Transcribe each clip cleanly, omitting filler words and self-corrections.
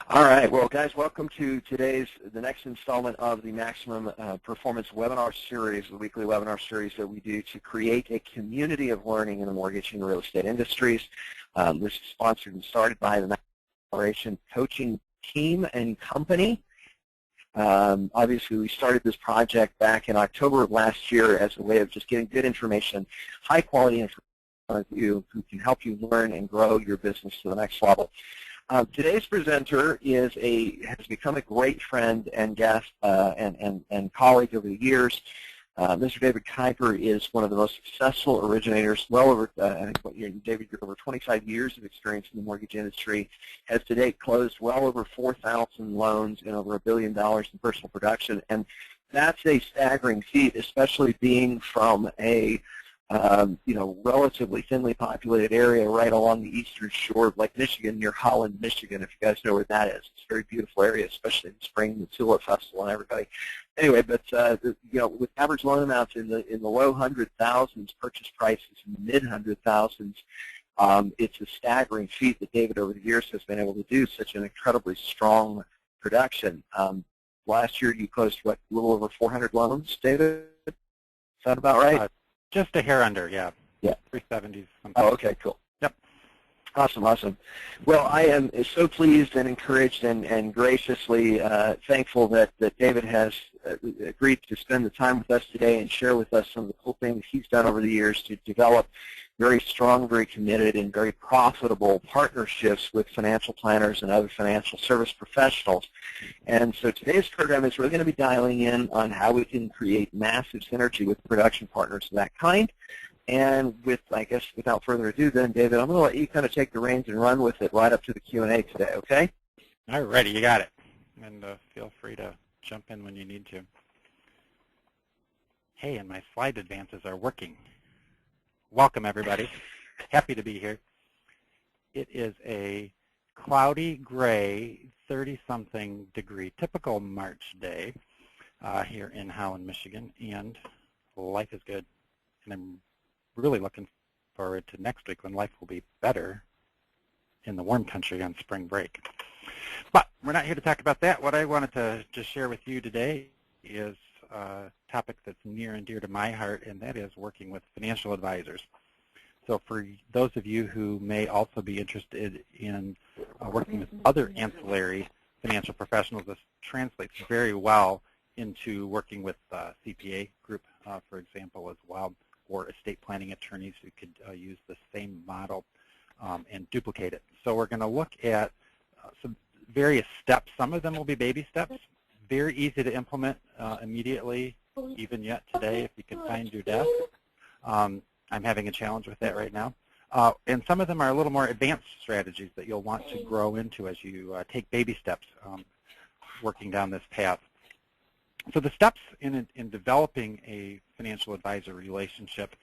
All right, well, guys, welcome to the next installment of the Maximum Performance webinar series, the weekly webinar series that we do to create a community of learning in the mortgage and real estate industries. This is sponsored and started by the Acceleration Coaching Team and Company. Obviously, we started this project back in October of last year as a way of just getting good information, high-quality information of you who can help you learn and grow your business to the next level. Today's presenter has become a great friend and guest and colleague over the years. Mr. David Kuiper is one of the most successful originators, well over, I think, David, you're over 25 years of experience in the mortgage industry, has to date closed well over 4,000 loans and over $1 billion in personal production. And that's a staggering feat, especially being from a relatively thinly populated area right along the eastern shore of Lake Michigan, near Holland, Michigan, if you guys know where that is. It's a very beautiful area, especially in the spring, the Tulip Festival and everybody. Anyway, but with average loan amounts in the low 100,000s, purchase prices in the mid 100,000s, it's a staggering feat that David over the years has been able to do such an incredibly strong production. Last year you closed, what, a little over 400 loans, David? Is that about right? Just a hair under, yeah. Yeah. 370s. Oh, okay, cool. Yep. Awesome, awesome. Well, I am so pleased and encouraged and graciously thankful that David has agreed to spend the time with us today and share with us some of the cool things he's done over the years to develop very strong, very committed, and very profitable partnerships with financial planners and other financial service professionals. And so today's program is really going to be dialing in on how we can create massive synergy with production partners of that kind. And I guess, without further ado then, David, I'm going to let you kind of take the reins and run with it right up to the Q&A today, okay? All righty, you got it. And feel free to jump in when you need to. Hey, and my slide advances are working. Welcome, everybody. Happy to be here. It is a cloudy, gray, 30-something degree, typical March day here in Holland, Michigan, and life is good. And I'm really looking forward to next week when life will be better in the warm country on spring break. But we're not here to talk about that. What I wanted to just share with you today is a topic that's near and dear to my heart, and that is working with financial advisors. So for those of you who may also be interested in working with other ancillary financial professionals, this translates very well into working with CPA group, for example, as well, or estate planning attorneys who could use the same model and duplicate it. So we're going to look at some various steps. Some of them will be baby steps, very easy to implement immediately, even yet today if you can find your desk. I'm having a challenge with that right now. And some of them are a little more advanced strategies that you'll want to grow into as you take baby steps working down this path. So the steps in developing a financial advisor relationship,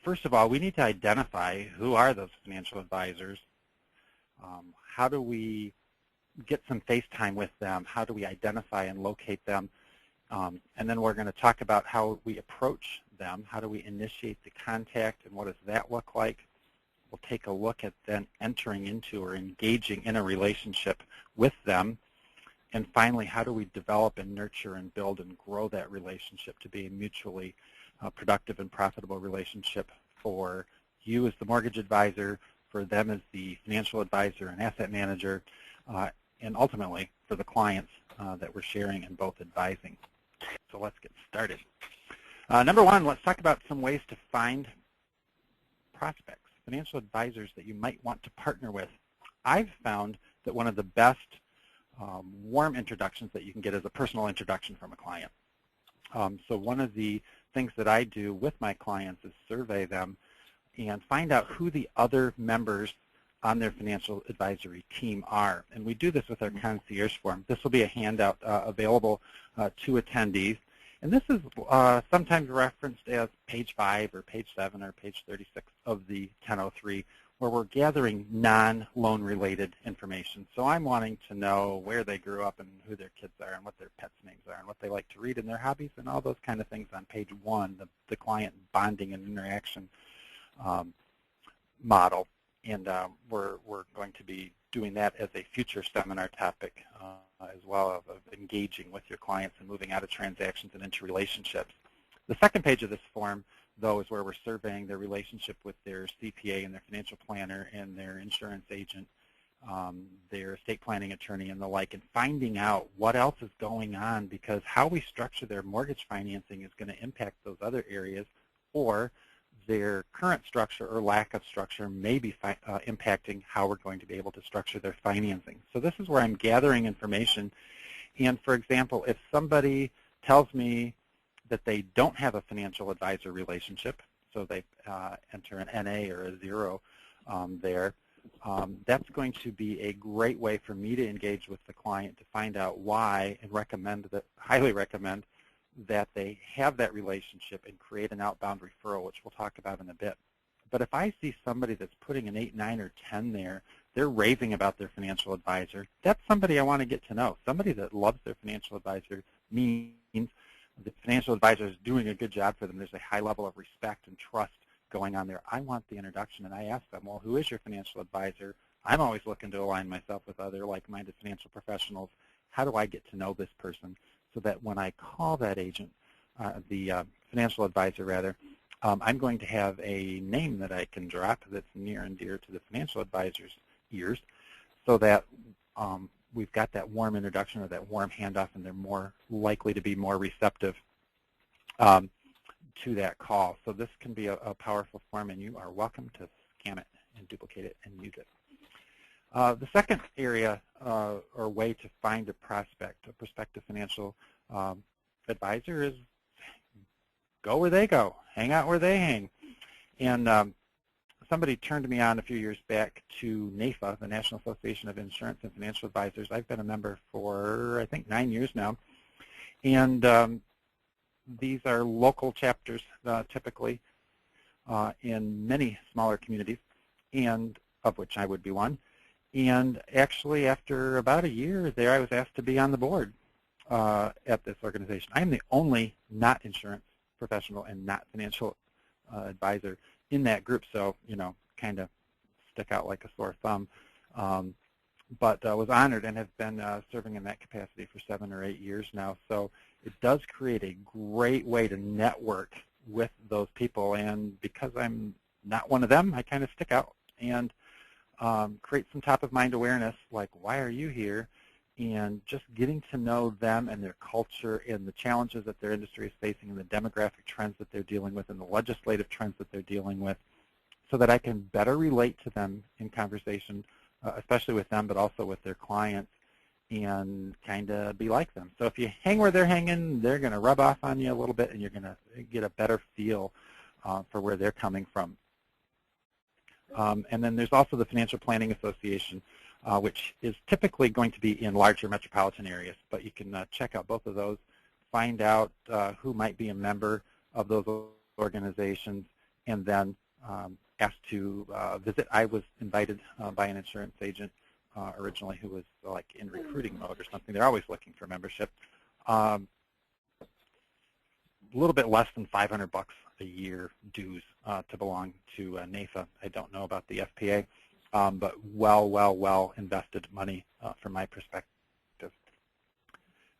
first of all, we need to identify who are those financial advisors. How do we get some face time with them? How do we identify and locate them? And then we're going to talk about how we approach them. How do we initiate the contact, and what does that look like? We'll take a look at then entering into or engaging in a relationship with them. And finally, how do we develop and nurture and build and grow that relationship to be a mutually productive and profitable relationship for you as the mortgage advisor, for them as the financial advisor and asset manager, and ultimately for the clients that we're sharing and both advising. So let's get started. Number one, let's talk about some ways to find prospects, financial advisors that you might want to partner with. I've found that one of the best warm introductions that you can get is a personal introduction from a client. So one of the things that I do with my clients is survey them and find out who the other members on their financial advisory team are. And we do this with our concierge form. This will be a handout available to attendees. And this is sometimes referenced as page 5 or page 7 or page 36 of the 1003, where we're gathering non-loan related information. So I'm wanting to know where they grew up and who their kids are and what their pets' names are and what they like to read and their hobbies and all those kind of things on page 1, the client bonding and interaction model. And we're going to be doing that as a future seminar topic as well, of engaging with your clients and moving out of transactions and into relationships. The second page of this form, though, is where we're surveying their relationship with their CPA and their financial planner and their insurance agent, their estate planning attorney and the like, and finding out what else is going on, because how we structure their mortgage financing is going to impact those other areas, or their current structure or lack of structure may be impacting how we're going to be able to structure their financing. So this is where I'm gathering information. And for example, if somebody tells me that they don't have a financial advisor relationship, so they enter an NA or a 0 there, that's going to be a great way for me to engage with the client to find out why, and highly recommend that they have that relationship and create an outbound referral, which we'll talk about in a bit. But if I see somebody that's putting an 8, 9, or 10 there, they're raving about their financial advisor, that's somebody I want to get to know. Somebody that loves their financial advisor means the financial advisor is doing a good job for them. There's a high level of respect and trust going on there. I want the introduction, and I ask them, well, who is your financial advisor? I'm always looking to align myself with other like-minded financial professionals. How do I get to know this person so that when I call that agent, the financial advisor rather, I'm going to have a name that I can drop that's near and dear to the financial advisor's ears, so that we've got that warm introduction or that warm handoff, and they're more likely to be more receptive to that call. So this can be a powerful form, and you are welcome to scan it and duplicate it and use it. The second area or way to find a prospective financial advisor, is go where they go, hang out where they hang. And somebody turned me on a few years back to NAIFA, the National Association of Insurance and Financial Advisors. I've been a member for, I think, 9 years now. And these are local chapters, typically, in many smaller communities, and of which I would be one. And actually, after about a year there, I was asked to be on the board at this organization. I am the only not insurance professional and not financial advisor in that group, so, you know, kind of stick out like a sore thumb. But was honored and have been serving in that capacity for 7 or 8 years now. So it does create a great way to network with those people. And because I'm not one of them, I kind of stick out and create some top-of-mind awareness, like, why are you here? And just getting to know them and their culture and the challenges that their industry is facing and the demographic trends that they're dealing with and the legislative trends that they're dealing with, so that I can better relate to them in conversation, especially with them, but also with their clients, and kind of be like them. So if you hang where they're hanging, they're going to rub off on you a little bit, and you're going to get a better feel for where they're coming from. And then there's also the Financial Planning Association, which is typically going to be in larger metropolitan areas. But you can check out both of those, find out who might be a member of those organizations, and then ask to visit. I was invited by an insurance agent originally who was like in recruiting mode or something. They're always looking for membership. A little bit less than $500 a year dues to belong to NAIFA. I don't know about the FPA, but well invested money from my perspective.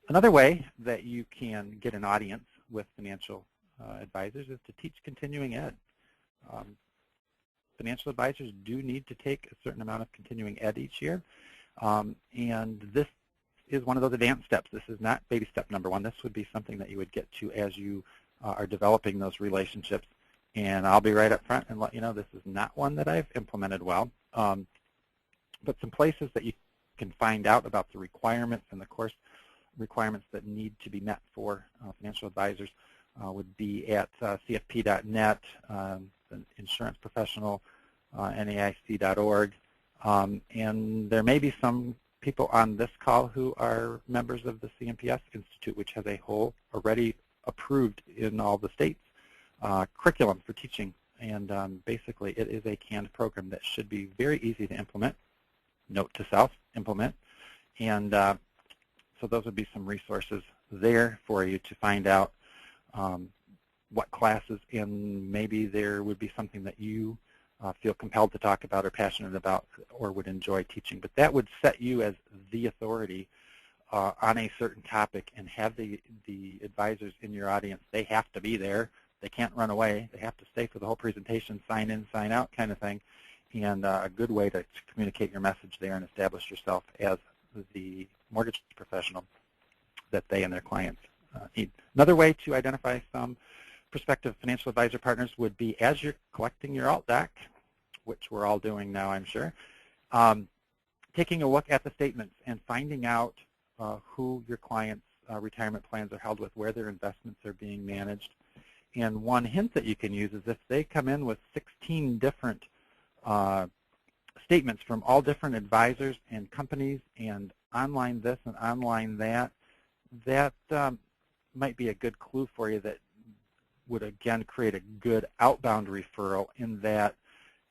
Another way that you can get an audience with financial advisors is to teach continuing ed. Financial advisors do need to take a certain amount of continuing ed each year, and this is one of those advanced steps. This is not baby step number 1. This would be something that you would get to as you are developing those relationships. And I'll be right up front and let you know this is not one that I've implemented well. But some places that you can find out about the requirements and the course requirements that need to be met for financial advisors would be at cfp.net, the insurance professional, NAIC.org. And there may be some people on this call who are members of the CMPS Institute, which has a whole already approved in all the states curriculum for teaching. And basically it is a canned program that should be very easy to implement. Note to self, implement. And so those would be some resources there for you to find out what classes, and maybe there would be something that you feel compelled to talk about or passionate about or would enjoy teaching. But that would set you as the authority on a certain topic, and have the advisors in your audience. They have to be there. They can't run away. They have to stay for the whole presentation, sign in, sign out kind of thing. And a good way to communicate your message there and establish yourself as the mortgage professional that they and their clients need. Another way to identify some prospective financial advisor partners would be, as you're collecting your alt deck, which we're all doing now, I'm sure, taking a look at the statements and finding out who your clients' retirement plans are held with, where their investments are being managed. And one hint that you can use is if they come in with 16 different statements from all different advisors and companies and online this and online that, that might be a good clue for you that would, again, create a good outbound referral, in that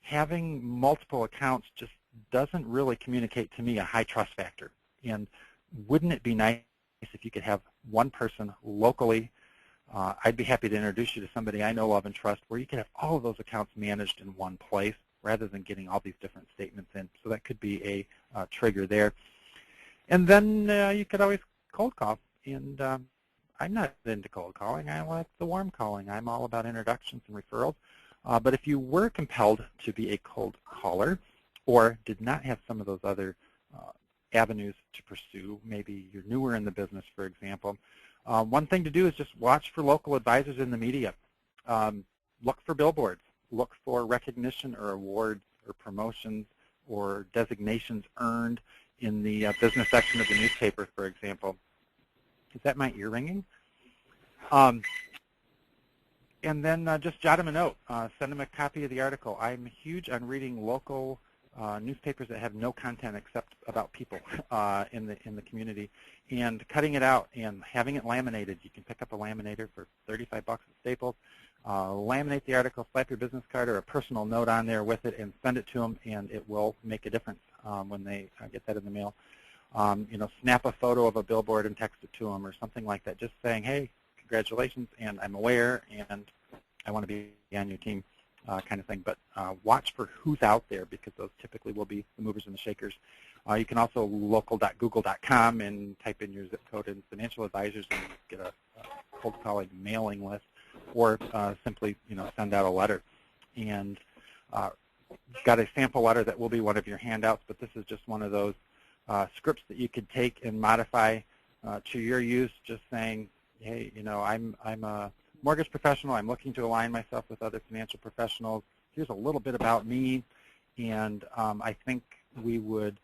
having multiple accounts just doesn't really communicate to me a high trust factor. And wouldn't it be nice if you could have one person locally? I'd be happy to introduce you to somebody I know, love, and trust, where you could have all of those accounts managed in one place rather than getting all these different statements in. So that could be a trigger there. And then you could always cold call. And I'm not into cold calling. I like the warm calling. I'm all about introductions and referrals. But if you were compelled to be a cold caller, or did not have some of those other avenues to pursue, maybe you're newer in the business, for example, one thing to do is just watch for local advisors in the media. Look for billboards. Look for recognition or awards or promotions or designations earned in the business section of the newspaper, for example. Is that my ear ringing? And then just jot them a note. Send them a copy of the article. I'm huge on reading local newspapers that have no content except about people in the community, and cutting it out and having it laminated. You can pick up a laminator for 35 bucks at Staples. Laminate the article, slap your business card or a personal note on there with it, and send it to them, and it will make a difference when they get that in the mail. Snap a photo of a billboard and text it to them or something like that, just saying, hey, congratulations, and I'm aware, and I want to be on your team, kind of thing. But watch for who's out there, because those typically will be the movers and the shakers. You can also local.google.com and type in your zip code and financial advisors and get a cold calling mailing list, or simply send out a letter. And got a sample letter that will be one of your handouts, but this is just one of those scripts that you could take and modify to your use, just saying, hey, I'm a mortgage professional. I'm looking to align myself with other financial professionals. Here's a little bit about me, and I think we would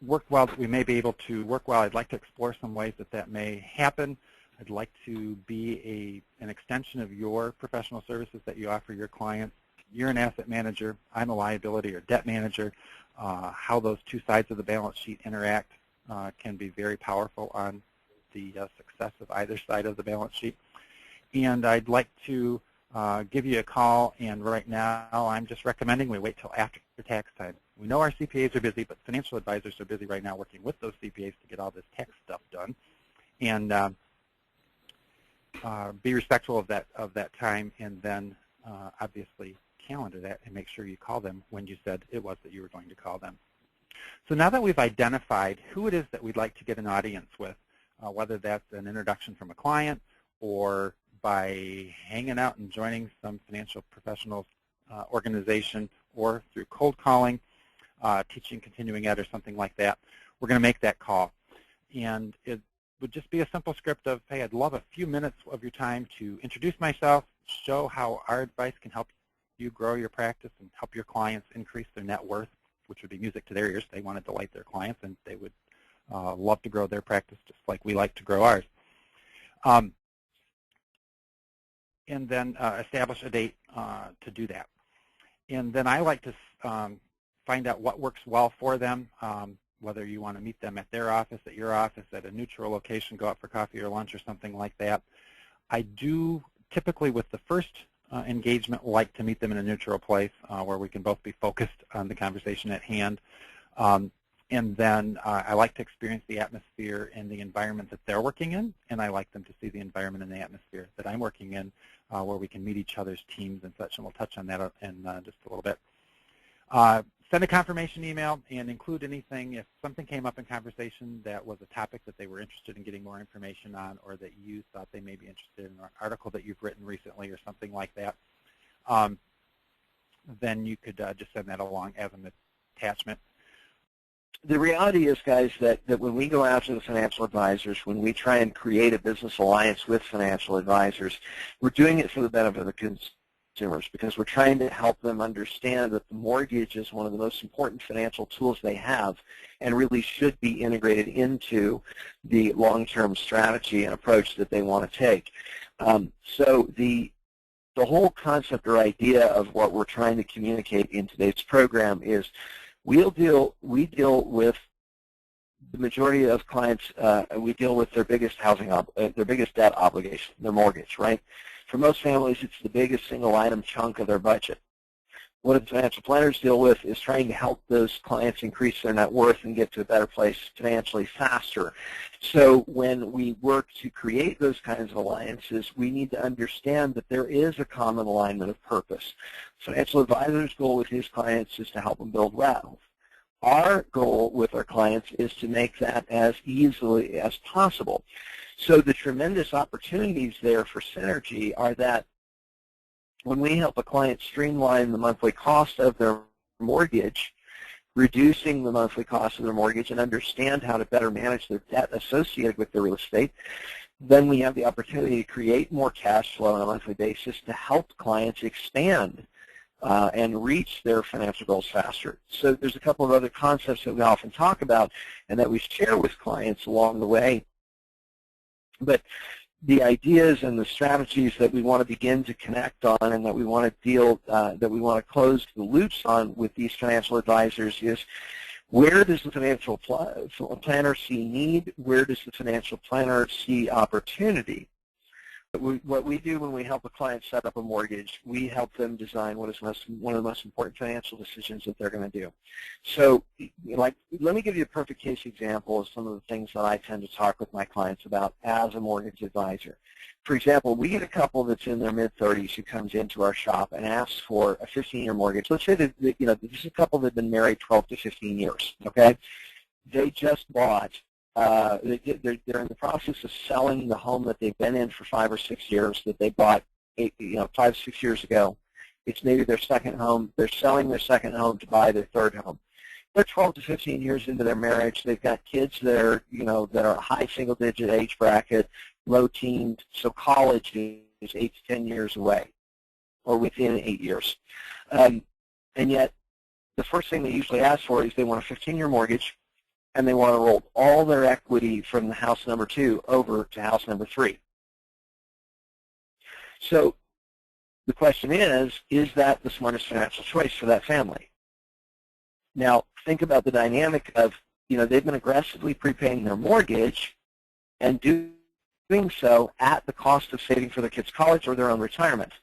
work well. We may be able to work well. I'd like to explore some ways that may happen. I'd like to be an extension of your professional services that you offer your clients. You're an asset manager. I'm a liability or debt manager. How those two sides of the balance sheet interact can be very powerful on the success of either side of the balance sheet. And I'd like to give you a call, and right now I'm just recommending we wait till after tax time. We know our CPAs are busy, but financial advisors are busy right now working with those CPAs to get all this tax stuff done. And be respectful of that time, and then obviously calendar that and make sure you call them when you said it was that you were going to call them. So now that we've identified who it is that we'd like to get an audience with, whether that's an introduction from a client or by hanging out and joining some financial professionals organization, or through cold calling, teaching continuing ed or something like that, we're going to make that call. And it would just be a simple script of, hey, I'd love a few minutes of your time to introduce myself, show how our advice can help you grow your practice and help your clients increase their net worth, which would be music to their ears. They want to delight their clients, and they would love to grow their practice just like we like to grow ours. And then establish a date to do that. And then I like to find out what works well for them, whether you want to meet them at their office, at your office, at a neutral location, go out for coffee or lunch or something like that. I do typically, with the first engagement, like to meet them in a neutral place where we can both be focused on the conversation at hand. And then I like to experience the atmosphere and the environment that they're working in, and I like them to see the environment and the atmosphere that I'm working in, where we can meet each other's teams and such, and we'll touch on that in just a little bit. Send a confirmation email and include anything if something came up in conversation that was a topic that they were interested in getting more information on, or that you thought they may be interested in, or an article that you've written recently or something like that. Then you could just send that along as an attachment. The reality is, guys, that when we go after the financial advisors, when we try and create a business alliance with financial advisors, we're doing it for the benefit of the consumers, because we're trying to help them understand that the mortgage is one of the most important financial tools they have, and really should be integrated into the long-term strategy and approach that they want to take. So the whole concept or idea of what we're trying to communicate in today's program is we deal with the majority of clients. We deal with their biggest their biggest debt obligation, their mortgage, right? For most families, it's the biggest single item chunk of their budget. What the financial planners deal with is trying to help those clients increase their net worth and get to a better place financially faster. So when we work to create those kinds of alliances, we need to understand that there is a common alignment of purpose. Financial advisor's goal with his clients is to help them build wealth. Our goal with our clients is to make that as easily as possible. So the tremendous opportunities there for synergy are that when we help a client streamline the monthly cost of their mortgage, reducing the monthly cost of their mortgage, and understand how to better manage their debt associated with their real estate, then we have the opportunity to create more cash flow on a monthly basis to help clients expand and reach their financial goals faster. So there's a couple of other concepts that we often talk about and that we share with clients along the way. But the ideas and the strategies that we want to begin to connect on, and that we want to close the loops on with these financial advisors, is where does the financial planner see need? Where does the financial planner see opportunity? What we do when we help a client set up a mortgage, we help them design what is one of the most important financial decisions that they're going to do. So, let me give you a perfect case example of some of the things that I tend to talk with my clients about as a mortgage advisor. For example, we get a couple that's in their mid-30s who comes into our shop and asks for a 15-year mortgage. Let's say that this is a couple that have been married 12 to 15 years. Okay, they just bought. They're in the process of selling the home that they've been in for 5 or 6 years that they bought 5 or 6 years ago. It's maybe their second home. They're selling their second home to buy their third home. They're 12 to 15 years into their marriage. They've got kids that are, that are high single-digit age bracket, low teens. So college is 8 to 10 years away, or within 8 years. And yet, the first thing they usually ask for is they want a 15-year mortgage, and they want to roll all their equity from the house number 2 over to house number 3. So the question is that the smartest financial choice for that family? Now, think about the dynamic of, they've been aggressively prepaying their mortgage and doing so at the cost of saving for their kids' college or their own retirement.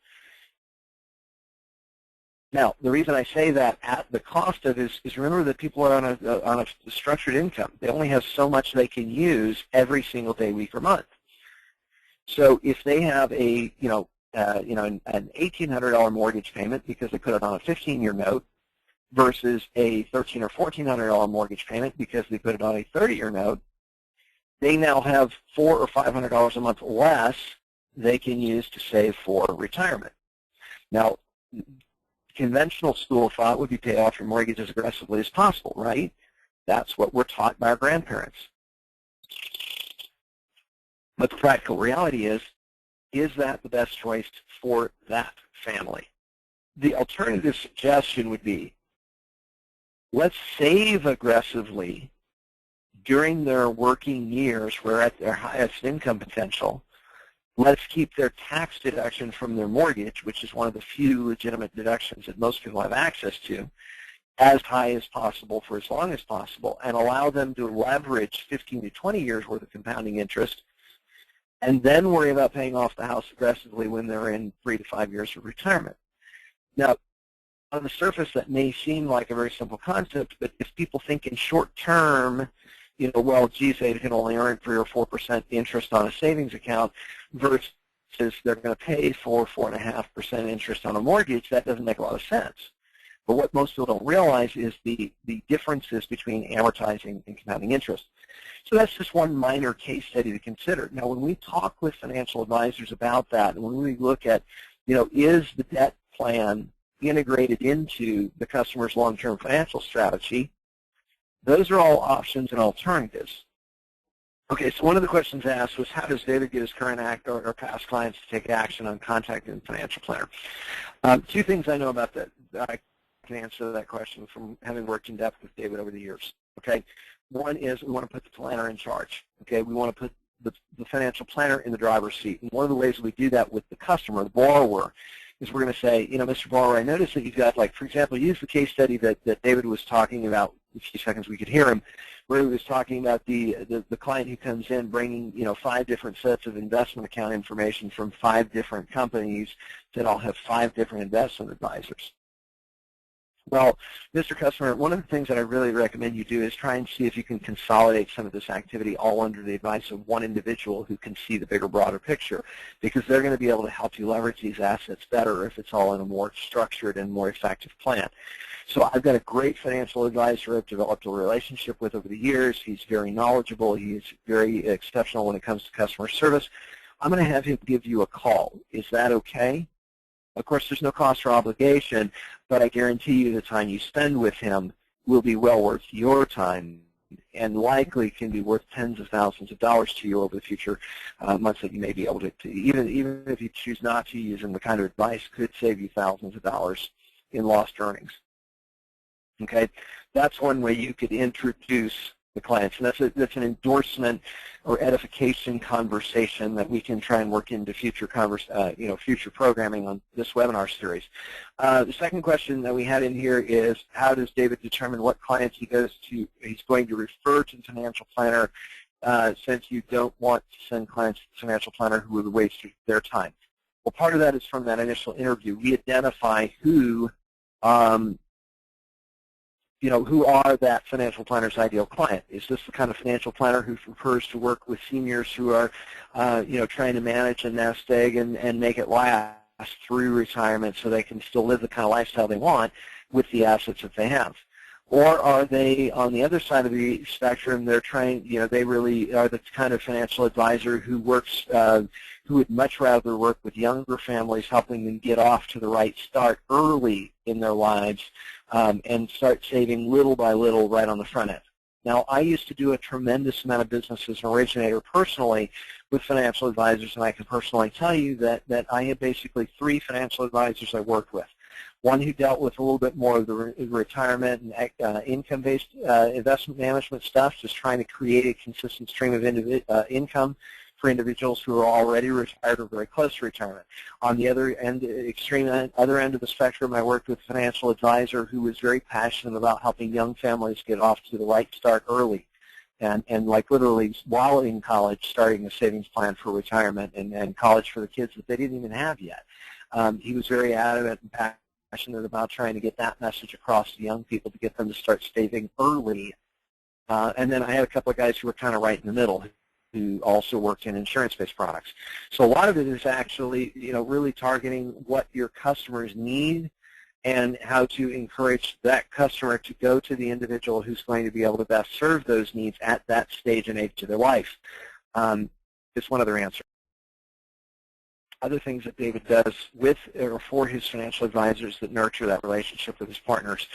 Now, the reason I say that at the cost of is remember that people are on a structured income. They only have so much they can use every single day, week, or month. So if they have an $1,800 mortgage payment because they put it on a 15-year note versus a $1,300 or $1,400 mortgage payment because they put it on a 30-year note, they now have $400 or $500 a month less they can use to save for retirement. Now, conventional school of thought would be pay off your mortgage as aggressively as possible, right? That's what we're taught by our grandparents. But the practical reality is that the best choice for that family? The alternative suggestion would be, let's save aggressively during their working years where at their highest income potential. Let's keep their tax deduction from their mortgage, which is one of the few legitimate deductions that most people have access to, as high as possible for as long as possible, and allow them to leverage 15 to 20 years worth of compounding interest, and then worry about paying off the house aggressively when they're in 3 to 5 years of retirement. Now, the surface, that may seem like a very simple concept, but if people think in short term, well, geez, they can only earn 3 or 4% interest on a savings account versus they're going to pay 4.5% interest on a mortgage, that doesn't make a lot of sense. But what most people don't realize is the differences between amortizing and compounding interest. So that's just one minor case study to consider. Now, when we talk with financial advisors about that, and when we look at, is the debt plan integrated into the customer's long-term financial strategy, those are all options and alternatives. Okay, so one of the questions asked was, how does David get his current or past clients to take action on contacting the financial planner? Two things I know about that I can answer that question from having worked in depth with David over the years. Okay, one is we want to put the planner in charge. Okay, we want to put the financial planner in the driver's seat. And one of the ways we do that with the customer, the borrower, is we're going to say, Mr. Borrower, I noticed that you've got, like, for example, use the case study that David was talking about. In a few seconds we could hear him, where he was talking about the client who comes in bringing, 5 different sets of investment account information from 5 different companies that all have 5 different investment advisors. Well, Mr. Customer, one of the things that I really recommend you do is try and see if you can consolidate some of this activity all under the advice of one individual who can see the bigger, broader picture, because they're going to be able to help you leverage these assets better if it's all in a more structured and more effective plan. So I've got a great financial advisor I've developed a relationship with over the years. He's very knowledgeable. He's very exceptional when it comes to customer service. I'm going to have him give you a call. Is that okay? Of course, there's no cost or obligation, but I guarantee you the time you spend with him will be well worth your time and likely can be worth tens of thousands of dollars to you over the future months that you may be able to even if you choose not to use him, the kind of advice could save you thousands of dollars in lost earnings. Okay, that's one way you could introduce the clients, and that's an endorsement or edification conversation that we can try and work into future future programming on this webinar series. The second question that we had in here is, how does David determine what clients he's going to refer to the financial planner, since you don't want to send clients to the financial planner who would waste their time? Well, part of that is from that initial interview. We identify who who are that financial planner's ideal client. Is this the kind of financial planner who prefers to work with seniors who are, trying to manage a nest egg and make it last through retirement so they can still live the kind of lifestyle they want with the assets that they have? Or are they on the other side of the spectrum? They're trying, they really are the kind of financial advisor who works, who would much rather work with younger families, helping them get off to the right start early in their lives and start saving little by little right on the front end. Now, I used to do a tremendous amount of business as an originator personally with financial advisors, and I can personally tell you that I had basically 3 financial advisors I worked with. One who dealt with a little bit more of the retirement and income-based investment management stuff, just trying to create a consistent stream of income for individuals who are already retired or very close to retirement. On the other end, other end of the spectrum, I worked with a financial advisor who was very passionate about helping young families get off to the right start early, and like literally while in college, starting a savings plan for retirement and college for the kids that they didn't even have yet. He was very adamant and passionate about trying to get that message across to young people to get them to start saving early. And then I had a couple of guys who were kind of right in the middle, who also worked in insurance-based products. So a lot of it is actually, really targeting what your customers need and how to encourage that customer to go to the individual who's going to be able to best serve those needs at that stage and age of their life. Just one other answer. Other things that David does with or for his financial advisors that nurture that relationship with his partners.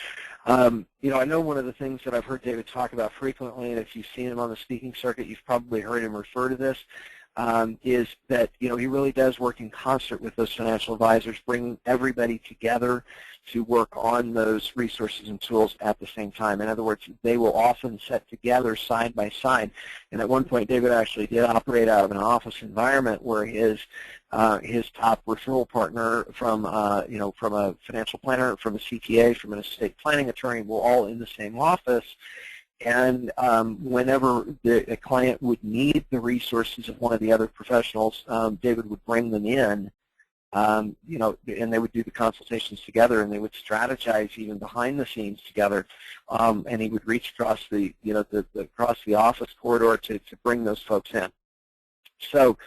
I know one of the things that I've heard David talk about frequently, and if you've seen him on the speaking circuit, you've probably heard him refer to this, is that, he really does work in concert with those financial advisors, bringing everybody together to work on those resources and tools at the same time. In other words, they will often set together side by side. And at one point, David actually did operate out of an office environment where his top referral partner from a financial planner, from a CPA, from an estate planning attorney were all in the same office. And whenever a client would need the resources of one of the other professionals, David would bring them in and they would do the consultations together, and they would strategize even behind the scenes together, and he would reach across across the office corridor to bring those folks in. So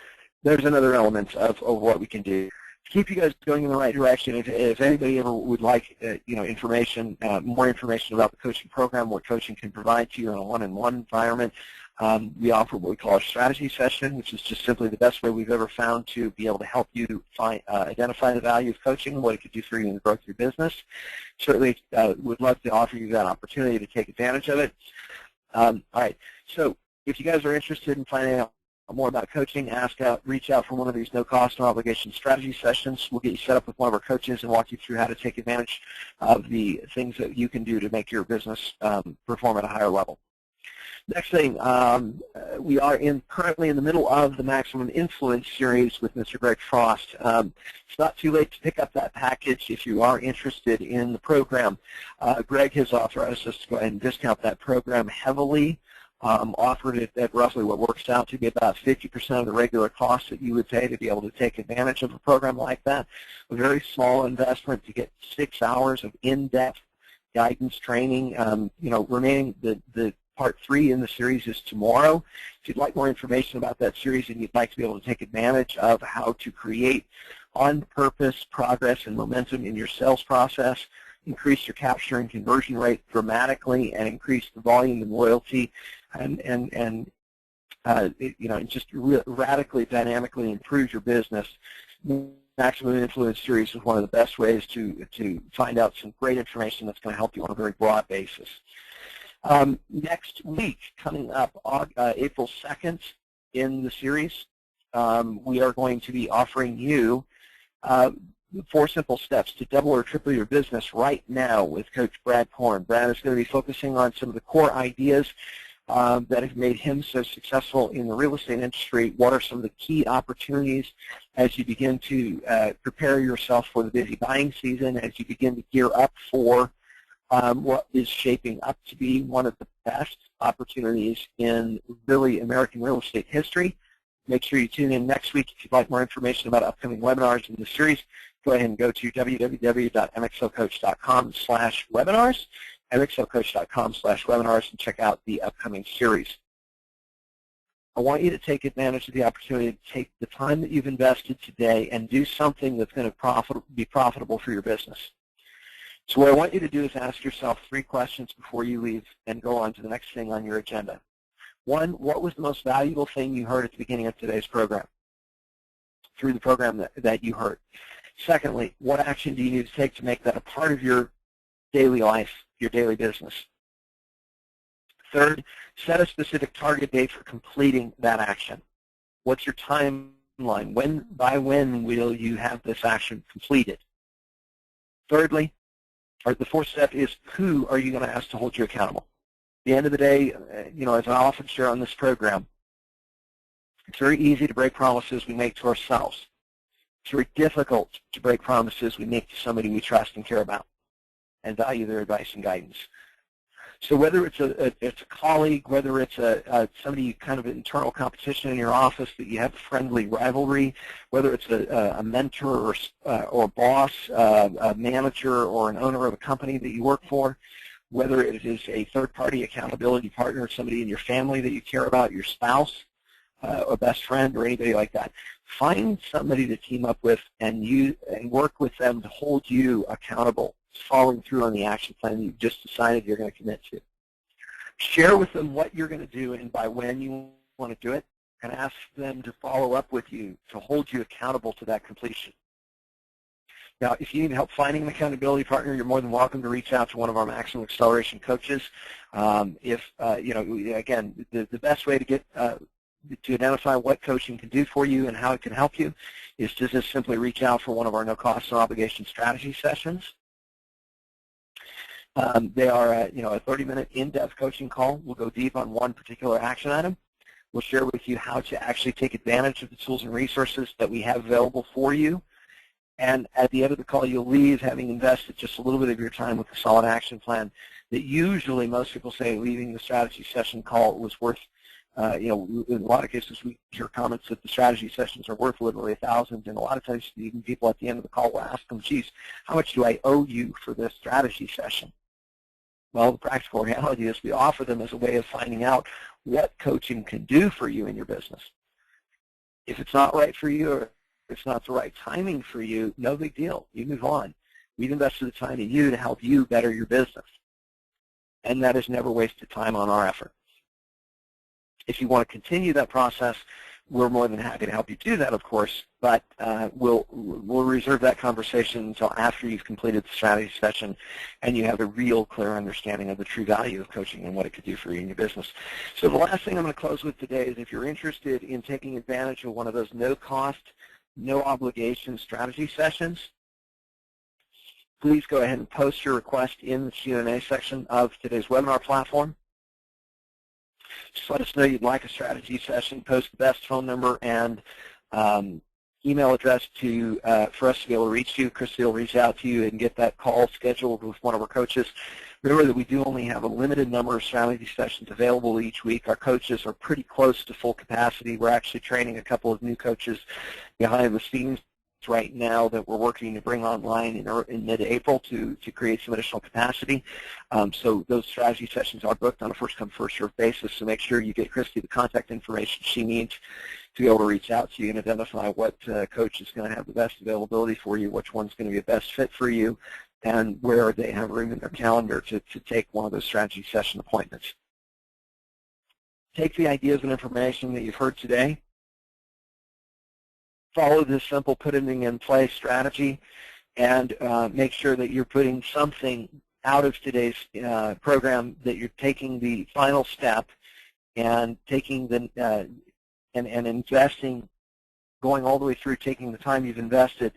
there's another element of what we can do to keep you guys going in the right direction. If anybody ever would like information, more information about the coaching program, what coaching can provide to you in a one-on-one environment, we offer what we call a strategy session, which is just simply the best way we've ever found to be able to help you identify the value of coaching, what it could do for you in the growth of your business. Certainly would love to offer you that opportunity to take advantage of it. All right, so if you guys are interested in finding out more about coaching, reach out for one of these no cost, no obligation strategy sessions. We'll get you set up with one of our coaches and walk you through how to take advantage of the things that you can do to make your business perform at a higher level. Next thing, we are currently in the middle of the Maximum Influence series with Mr. Greg Frost. It's not too late to pick up that package if you are interested in the program. Greg has authorized us to go ahead and discount that program heavily. Offered it at roughly what works out to be about 50% of the regular cost that you would pay to be able to take advantage of a program like that. A very small investment to get 6 hours of in-depth guidance training. Remaining the part 3 in the series is tomorrow. If you'd like more information about that series and you'd like to be able to take advantage of how to create on-purpose progress and momentum in your sales process, increase your capture and conversion rate dramatically, and increase the volume and loyalty, and just radically, dynamically improve your business. Maximum Influence series is one of the best ways to find out some great information that's going to help you on a very broad basis. Next week, coming up April 2nd in the series, we are going to be offering you 4 simple steps to double or triple your business right now with Coach Brad Korn. Brad is going to be focusing on some of the core ideas that have made him so successful in the real estate industry. What are some of the key opportunities as you begin to prepare yourself for the busy buying season, as you begin to gear up for what is shaping up to be one of the best opportunities in really American real estate history. Make sure you tune in next week. If you'd like more information about upcoming webinars in the series, go ahead and go to www.mxlcoach.com/webinars, mxlcoach.com/webinars, and check out the upcoming series. I want you to take advantage of the opportunity to take the time that you've invested today and do something that's going to be profitable for your business. So what I want you to do is ask yourself 3 questions before you leave and go on to the next thing on your agenda. 1, what was the most valuable thing you heard at the beginning of today's program, through the program that you heard? Secondly, what action do you need to take to make that a part of your daily life, your daily business? Third, set a specific target date for completing that action. What's your timeline? By when will you have this action completed? Thirdly, or the 4th step is, who are you going to ask to hold you accountable? At the end of the day, as I often share on this program, it's very easy to break promises we make to ourselves. It's very difficult to break promises we make to somebody we trust and care about and value their advice and guidance. So whether it's a colleague, whether it's somebody kind of internal competition in your office that you have friendly rivalry, whether it's a mentor or boss, a manager or an owner of a company that you work for, whether it is a third-party accountability partner, somebody in your family that you care about, your spouse, a best friend, or anybody like that. Find somebody to team up with and work with them to hold you accountable, following through on the action plan that you've just decided you're going to commit to. Share with them what you're going to do and by when you want to do it, and ask them to follow up with you to hold you accountable to that completion. Now, if you need help finding an accountability partner, you're more than welcome to reach out to one of our Maximum Acceleration coaches. Again, the best way to get to identify what coaching can do for you and how it can help you is to just simply reach out for one of our no-cost, no-obligation strategy sessions. They are a 30-minute in-depth coaching call. We'll go deep on one particular action item. We'll share with you how to actually take advantage of the tools and resources that we have available for you. And at the end of the call, you'll leave having invested just a little bit of your time with a solid action plan that usually most people say leaving the strategy session call was worth In a lot of cases, we hear comments that the strategy sessions are worth literally $1,000, and a lot of times even people at the end of the call will ask them, geez, how much do I owe you for this strategy session? Well, the practical reality is we offer them as a way of finding out what coaching can do for you in your business. If it's not right for you, or if it's not the right timing for you, no big deal. You move on. We've invested the time in you to help you better your business. And that is never wasted time on our effort. If you want to continue that process, we're more than happy to help you do that, of course, but we'll reserve that conversation until after you've completed the strategy session and you have a real clear understanding of the true value of coaching and what it could do for you in your business. So the last thing I'm going to close with today is if you're interested in taking advantage of one of those no-cost, no-obligation strategy sessions, please go ahead and post your request in the Q&A section of today's webinar platform. Just let us know you'd like a strategy session. Post the best phone number and email address for us to be able to reach you. Christy will reach out to you and get that call scheduled with one of our coaches. Remember that we do only have a limited number of strategy sessions available each week. Our coaches are pretty close to full capacity. We're actually training a couple of new coaches behind the scenes right now that we're working to bring online in mid-April to create some additional capacity. So those strategy sessions are booked on a first-come, first-served basis, so make sure you get Christy the contact information she needs to be able to reach out to you and identify what coach is going to have the best availability for you, which one's going to be the best fit for you, and where they have room in their calendar to take one of those strategy session appointments. Take the ideas and information that you've heard today, follow this simple putting in place strategy, and make sure that you're putting something out of today's program, that you're taking the final step and taking the and investing, going all the way through, taking the time you've invested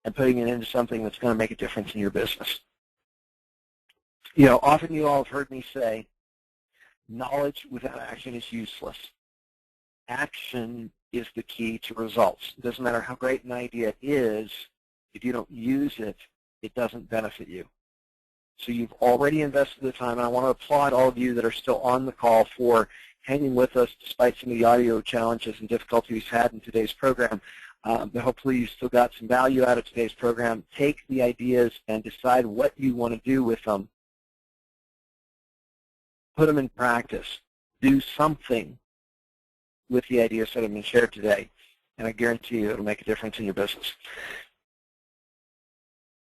and putting it into something that's going to make a difference in your business. Often you all have heard me say, knowledge without action is useless. Action is the key to results. It doesn't matter how great an idea is, if you don't use it, it doesn't benefit you. So you've already invested the time, and I want to applaud all of you that are still on the call for hanging with us despite some of the audio challenges and difficulties we've had in today's program. But hopefully you still got some value out of today's program. Take the ideas and decide what you want to do with them. Put them in practice. Do something with the ideas that have been shared today, and I guarantee you it'll make a difference in your business.